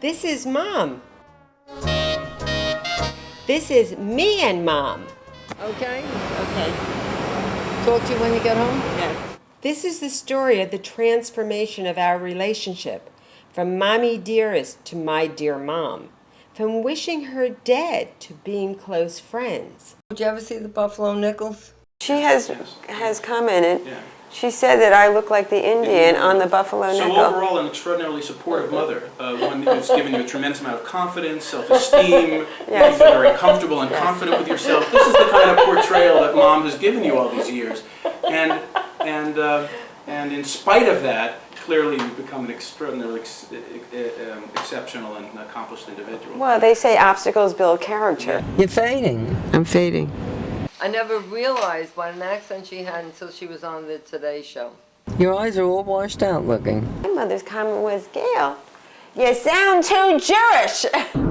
This is Mom. This is me and Mom. Okay? Okay. Talk to you when you get home? Yes. This is the story of the transformation of our relationship, from Mommy Dearest to my dear Mom, from wishing her dead to being close friends. Did you ever see the Buffalo Nickels? She has commented. Yeah. She said that I look like the Indian on the Buffalo Nickel. So overall, an extraordinarily supportive mother, one who's given you a tremendous amount of confidence, self-esteem, yes. You feel very comfortable and confident with yourself. This is the kind of portrayal that Mom has given you all these years, and in spite of that, clearly you've become an extraordinarily exceptional and accomplished individual. Well, they say obstacles build character. You're fading. I'm fading. I never realized what an accent she had until she was on the Today Show. Your eyes are all washed out looking. My mother's comment was, Gayle, you sound too Jewish.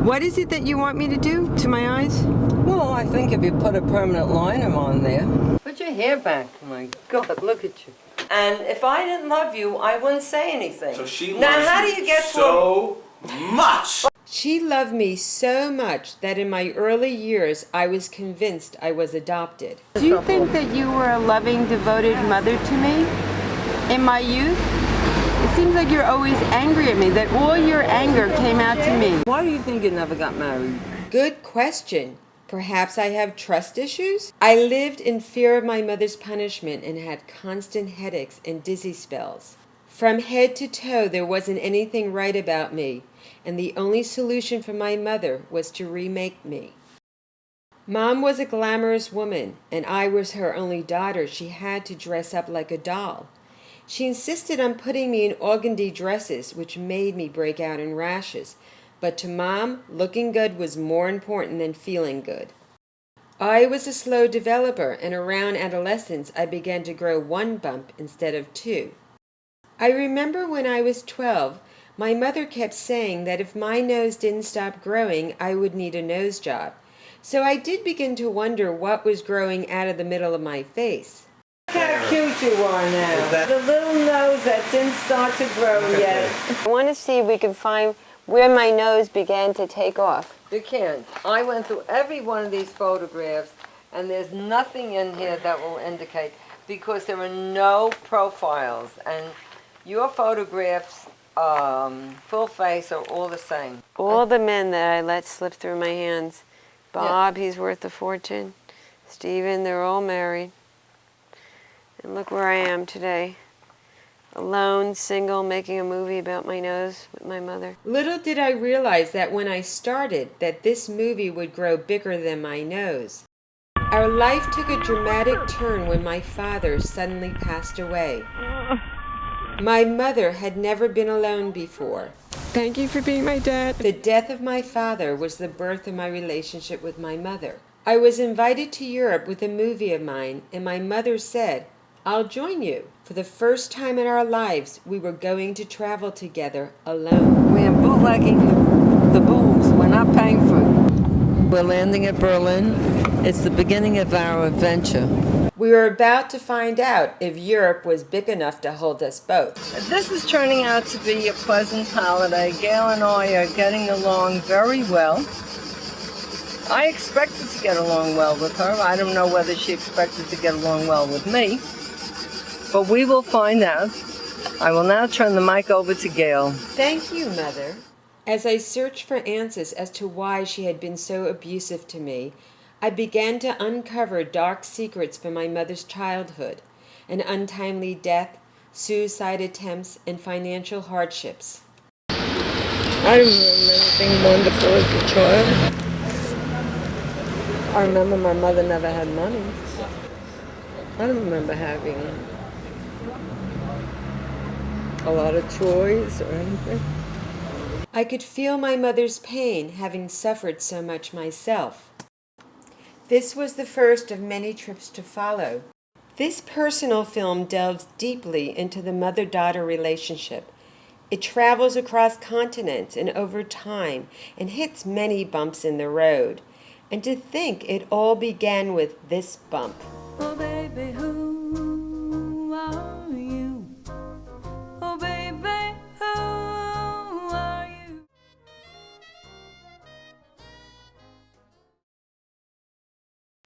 What is it that you want me to do to my eyes? Well, I think if you put a permanent liner on there. Put your hair back. Oh my God, look at you. And if I didn't love you, I wouldn't say anything. So she now, loves how do you get so much. She loved me so much that in my early years, I was convinced I was adopted. Do you think that you were a loving, devoted mother to me in my youth? It seems like you're always angry at me, that all your anger came out to me. Why do you think you never got married? Good question. Perhaps I have trust issues? I lived in fear of my mother's punishment and had constant headaches and dizzy spells. From head to toe, there wasn't anything right about me, and the only solution for my mother was to remake me. Mom was a glamorous woman, and I was her only daughter. She had to dress up like a doll. She insisted on putting me in organdy dresses, which made me break out in rashes. But to Mom, looking good was more important than feeling good. I was a slow developer, and around adolescence, I began to grow one bump instead of two. I remember when I was 12, my mother kept saying that if my nose didn't stop growing, I would need a nose job. So I did begin to wonder what was growing out of the middle of my face. Look how cute you are now. The little nose that didn't start to grow yet. I want to see if we can find where my nose began to take off. You can't. I went through every one of these photographs, and there's nothing in here that will indicate, because there are no profiles, and your photographs, full face, are all the same. All the men that I let slip through my hands. Bob, yeah. He's worth a fortune. Stephen, they're all married. And look where I am today. Alone, single, making a movie about my nose with my mother. Little did I realize that when I started, that this movie would grow bigger than my nose. Our life took a dramatic turn when my father suddenly passed away. My mother had never been alone before. Thank you for being my dad. The death of my father was the birth of my relationship with my mother. I was invited to Europe with a movie of mine, and my mother said, I'll join you. For the first time in our lives, we were going to travel together alone. We're bootlegging the booze. We're not paying for it. We're landing at Berlin. It's the beginning of our adventure. We were about to find out if Europe was big enough to hold us both. This is turning out to be a pleasant holiday. Gayle and I are getting along very well. I expected to get along well with her. I don't know whether she expected to get along well with me, but we will find out. I will now turn the mic over to Gayle. Thank you, Mother. As I searched for answers as to why she had been so abusive to me, I began to uncover dark secrets from my mother's childhood, an untimely death, suicide attempts, and financial hardships. I don't remember anything wonderful as a child. I remember my mother never had money. I don't remember having a lot of toys or anything. I could feel my mother's pain, having suffered so much myself. This was the first of many trips to follow. This personal film delves deeply into the mother-daughter relationship. It travels across continents and over time and hits many bumps in the road. And to think it all began with this bump. Oh, baby, who